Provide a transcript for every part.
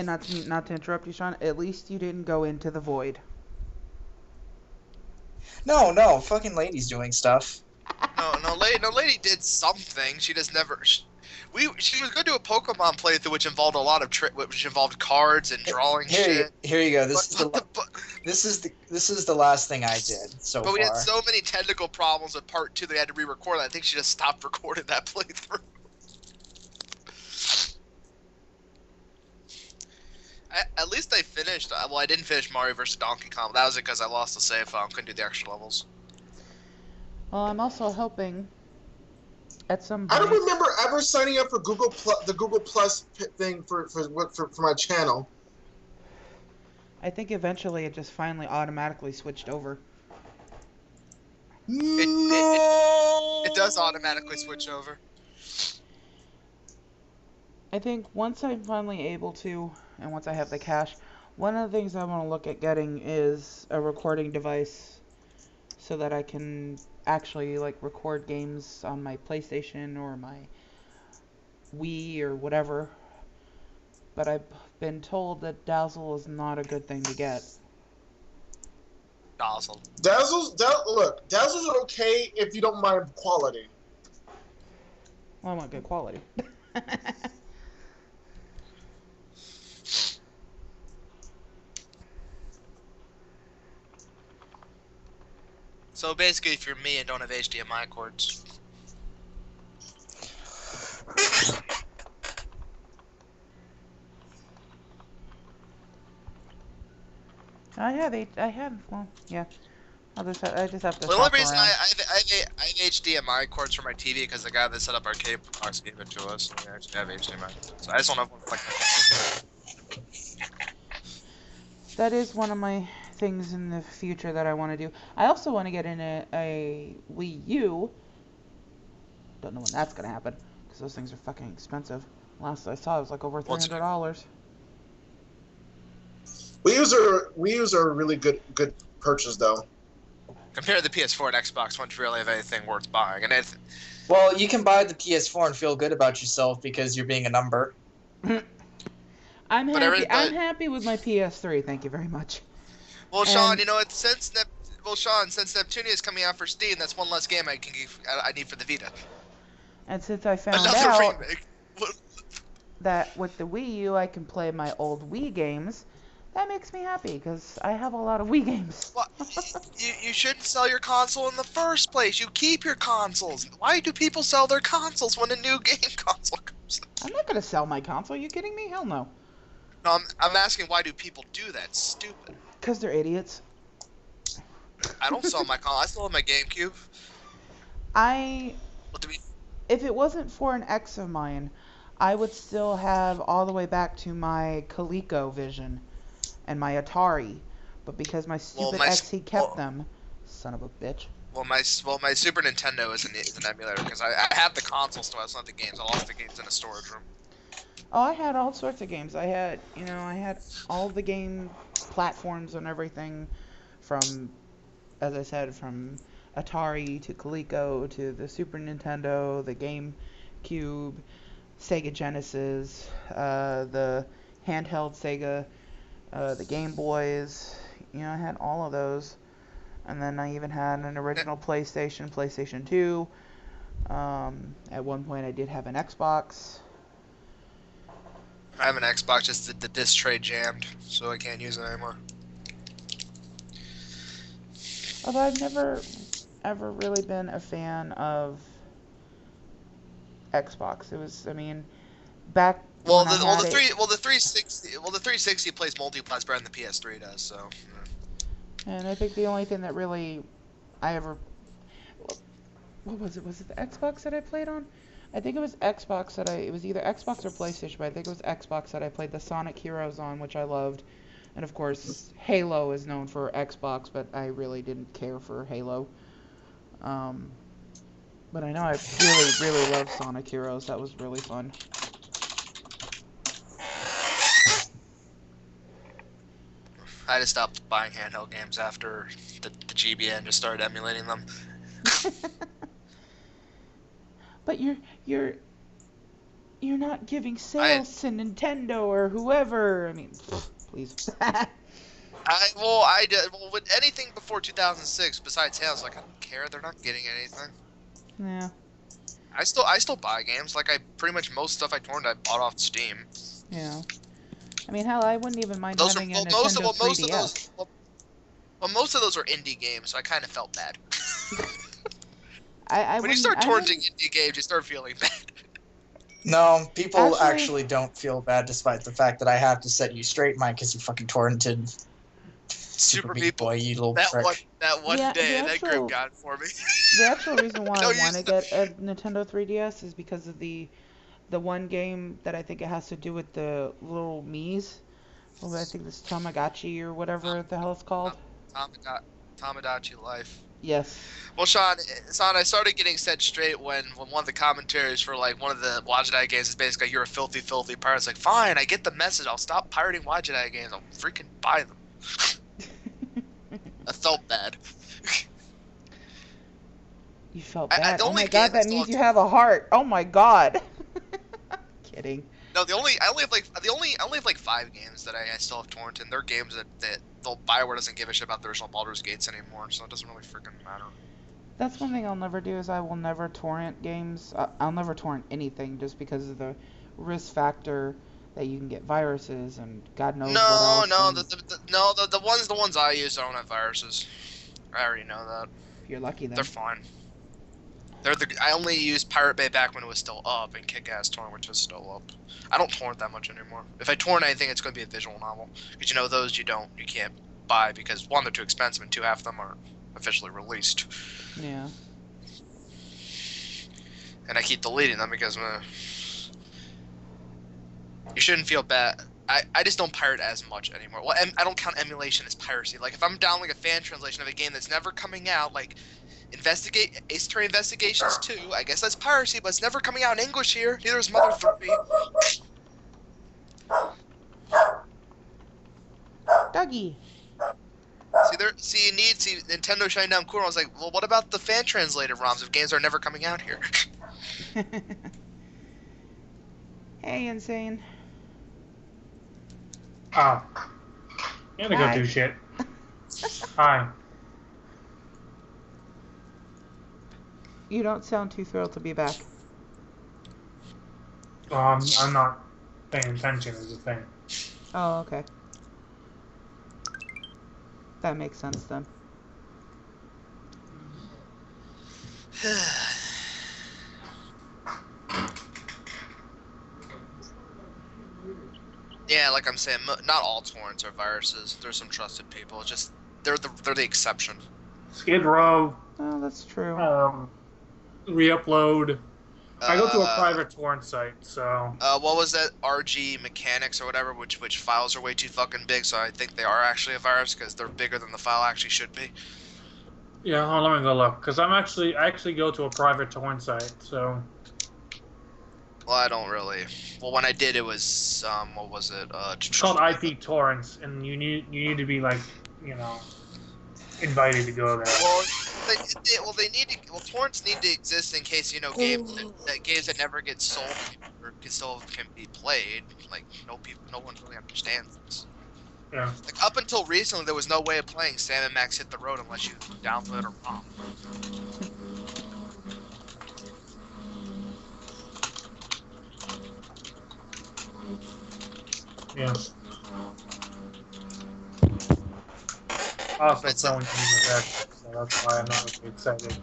And not to interrupt you, Sean, at least you didn't go into the void. No, fucking lady's doing stuff. No, lady did something. She just never. She was going to do a Pokemon playthrough, which involved a lot of which involved cards and drawing shit. Here you go. But This is the last thing I did so we had far. so many technical problems with part 2 that we had to re-record. I think she just stopped recording that playthrough. At least I finished. Well, I didn't finish Mario vs. Donkey Kong. That was because I lost the save file and couldn't do the extra levels. Well, I'm also hoping at some I point. don't remember ever signing up for the Google Plus thing for my channel. I think eventually it just finally automatically switched over. It does automatically switch over. I think once I'm finally able to, and once I have the cash, one of the things I want to look at getting is a recording device so that I can actually like record games on my PlayStation or my Wii or whatever. But I've been told that Dazzle is not a good thing to get. Dazzle's okay if you don't mind quality. Well, I want good quality. So basically, if you're me and don't have HDMI cords. Well, yeah. I just have to The only shop reason around. I have HDMI cords for my TV because the guy that set up our cable box gave it to us. So we actually have HDMI. So I just don't have one like that. That is one of my things in the future that I want to do. I also want to get in a Wii U. Don't know when that's gonna happen because those things are fucking expensive. Last I saw, it was like over $300. Wii U's are a really good purchase though. Compared to the PS4 and Xbox, one really have anything worth buying. And well, you can buy the PS4 and feel good about yourself because you're being a number. I'm happy with my PS3. Thank you very much. Well, Sean, you know, since Neptunia is coming out for Steam, that's one less game I need for the Vita. And since I found out that with the Wii U I can play my old Wii games, that makes me happy because I have a lot of Wii games. Well, you shouldn't sell your console in the first place. You keep your consoles. Why do people sell their consoles when a new game console comes out? I'm not gonna sell my console. Are you kidding me? Hell no. No, I'm asking why do people do that? Stupid. Because they're idiots. I don't sell my console. I still have my GameCube. If it wasn't for an ex of mine, I would still have all the way back to my ColecoVision and my Atari. But because my stupid ex, he kept them. Son of a bitch. Well, my Super Nintendo is an emulator because I have the console still. It's not the games. I lost the games in a storage room. Oh, I had all sorts of games. I had all the game platforms and everything from, as I said, from Atari to Coleco to the Super Nintendo, the GameCube, Sega Genesis, the handheld Sega, the Game Boys. I had all of those. And then I even had an original PlayStation 2. At one point I did have an Xbox. I have an Xbox, just the disc tray jammed, so I can't use it anymore. Although I've never ever really been a fan of Xbox. It was, back well, the 360 plays multiplayer better than the PS3 does, so. And I think the only thing that really what was it? Was it the Xbox that I played on? I think it was Xbox it was either Xbox or PlayStation, but I think it was Xbox that I played the Sonic Heroes on, which I loved. And of course, Halo is known for Xbox, but I really didn't care for Halo. But I know I really, really loved Sonic Heroes. That was really fun. I just stopped buying handheld games after the GBN just started emulating them. But You're not giving sales to Nintendo or whoever. I mean, please. I did well with anything before 2006 besides Halo. Like I don't care. They're not getting anything. Yeah. I still buy games. Like I pretty much most stuff I torrent I bought off Steam. Yeah. I mean, hell, I wouldn't even mind Those are having a well, Nintendo most of 3DS. those. Well, most of those are indie games, so I kind of felt bad. When you start torrenting indie games, you start feeling bad. No, people actually don't feel bad despite the fact that I have to set you straight, Mike, because you fucking torrented Super Meat Boy, you little prick. That one day, that grip got it for me. The actual reason why I want to get a Nintendo 3DS is because of the one game that I think it has to do with the little Mii's. Well, I think this Tamagotchi or whatever the hell it's called. Tamagotchi Life. Yes. Well, Sean, I started getting set straight when one of the commentaries for like one of the Wajidai games is basically you're a filthy, filthy pirate. It's like, fine, I get the message. I'll stop pirating Wajidai games. I'll freaking buy them. I felt bad. You felt bad. Oh my god, that means you have a heart. Oh my god. Kidding. No, I only have like 5 games that I still have torrented. And they're games that Bioware doesn't give a shit about the original Baldur's Gates anymore, so it doesn't really freaking matter. That's one thing I'll never do is I will never torrent games. I'll never torrent anything just because of the risk factor that you can get viruses and God knows what else. The ones I use don't have viruses. I already know that. If you're lucky, then. They're fine. I only used Pirate Bay back when it was still up, and Kick-Ass Torrent, which is still up. I don't torrent that much anymore. If I torrent anything, it's going to be a visual novel. Because those you can't buy because 1, they're too expensive, and 2, half of them are officially released. Yeah. And I keep deleting them because you shouldn't feel bad. I just don't pirate as much anymore. Well, I don't count emulation as piracy. Like, if I'm downloading a fan translation of a game that's never coming out, like Ace Attorney Investigations 2, I guess that's piracy, but it's never coming out in English here. Neither is Mother 3. Dougie. See, Nintendo shutting down Cool. I was like, well, what about the fan translated ROMs if games are never coming out here? Hey, Insane. Oh. You gotta go do shit. Hi. You don't sound too thrilled to be back. Well, I'm not paying attention is the thing. Oh, okay. That makes sense then. Yeah, like I'm saying, not all torrents are viruses. There's some trusted people. Just they're the exception. Skid Row. Oh, that's true. Re-upload. I go to a private torrent site, so. What was that? RG Mechanics or whatever, which files are way too fucking big, so I think they are actually a virus because they're bigger than the file actually should be. Yeah, hold on, let me go look, because I actually go to a private torrent site, so. Well, I don't really. Well, when I did, it was what was it? It's called IP torrents, and you need to be like, invited to go there. Well, torrents need to exist in case games that never get sold or can be played. Like no one really understands this. Yeah. Like up until recently, there was no way of playing Sam and Max Hit the Road unless you download a ROM. Yeah. Also, someone can use that, so that's why I'm not really excited.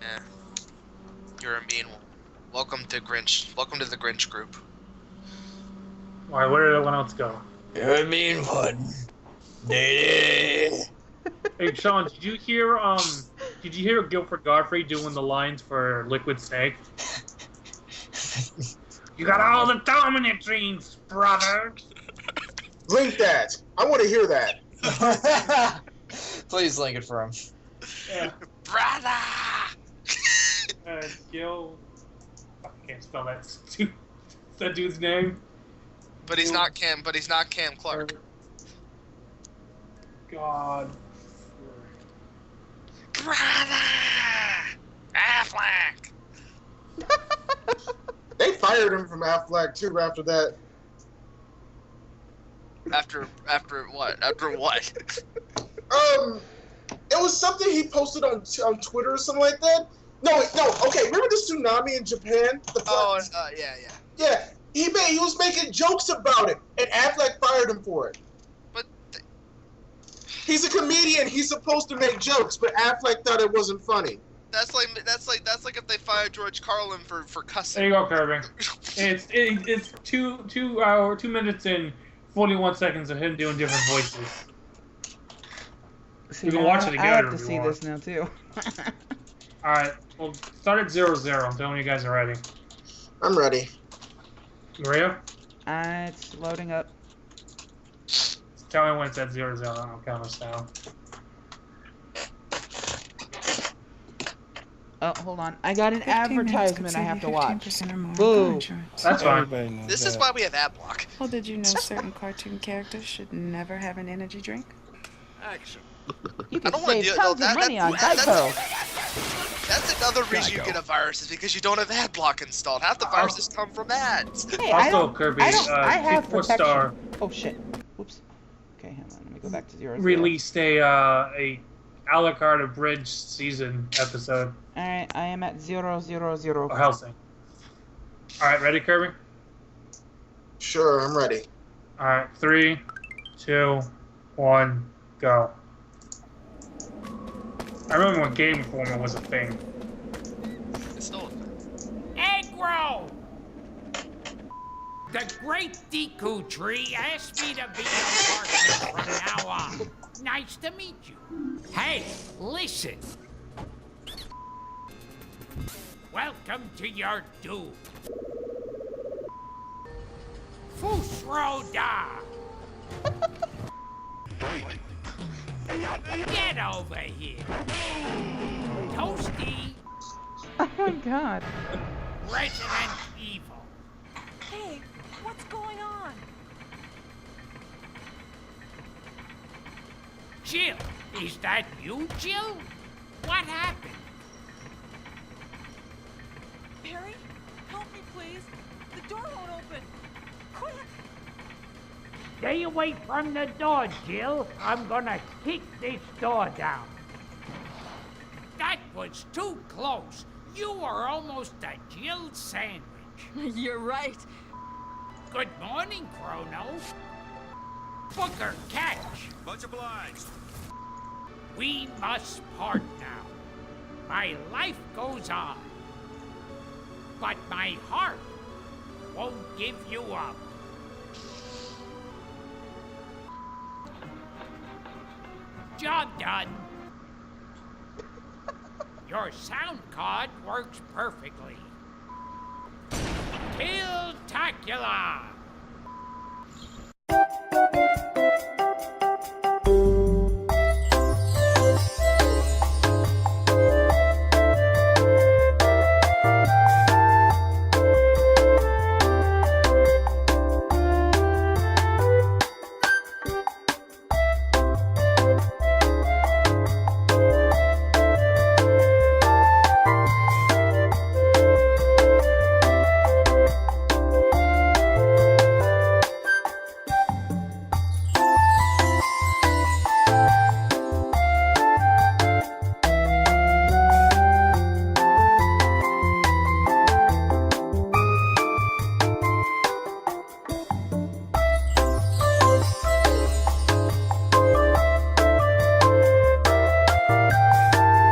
Yeah. You're a mean one. Welcome to Grinch. Welcome to the Grinch group. Why? Where did everyone else go? You're a mean one. Hey, Sean, did you hear Guilford Godfrey doing the lines for Liquid Snake? You got all the dominant genes, brother. Link that. I want to hear that. Please link it for him. Yeah. Brother! Gil. I can't spell that dude's name. But he's not Cam Clark. God. Brother! Affleck! They fight fired him from Affleck too after that. After what? After what? It was something he posted on Twitter or something like that. No, okay. Remember the tsunami in Japan? Yeah. Yeah, he was making jokes about it, and Affleck fired him for it. But he's a comedian. He's supposed to make jokes, but Affleck thought it wasn't funny. That's like if they fired George Carlin for cussing. There you go, Kirby. It's 2 minutes and 41 seconds of him doing different voices. See, You can watch it together. I have to if you see want. this now too. All right, well, start at 0-0. I'm telling you guys are ready. I'm ready. Maria, It's loading up. tell me when it's at 0-0. I'll count us down. Oh, hold on. I got an 15 minutes could advertisement I save have you to watch. 15% or more on Boo. car insurance. That's fine. Everybody knows This that. is why we have ad block. Well, did you know certain cartoon characters should never have an energy drink? Action. You I can don't want to save deal. tons of money on Geico. That's another reason you get a virus is because you don't have ad block installed. Half the viruses come from ads. Hey, I Also, don't. Kirby, I don't. I have Four protection. Star Oh shit. Whoops. Okay, hang on. Let me go back to 0-0. released a a la carte abridged season episode All right, I am at 0-0-0. of Helsing. All right, ready, Kirby? Sure, I'm ready. All right, 3, 2, 1, go. I remember when Game Informer was a thing. It's still a thing. Egg roll! The great Deku Tree asked me to be a partner from now on. Nice to meet you. Hey, listen. Welcome to your doom. Fusroda! Get over here. Toasty, Oh my god. Resident Evil. Hey, what's going on? Jill, is that you, Jill? What happened? Perry, help me, please. The door won't open. Quick! Stay away from the door, Jill. I'm gonna kick this door down. That was too close. You were almost a Jill sandwich. You're right. Good morning, Chrono. Booker, catch. Much obliged. We must part now. My life goes on, but my heart won't give you up. Job done. Your sound card works perfectly. Kill-tacular!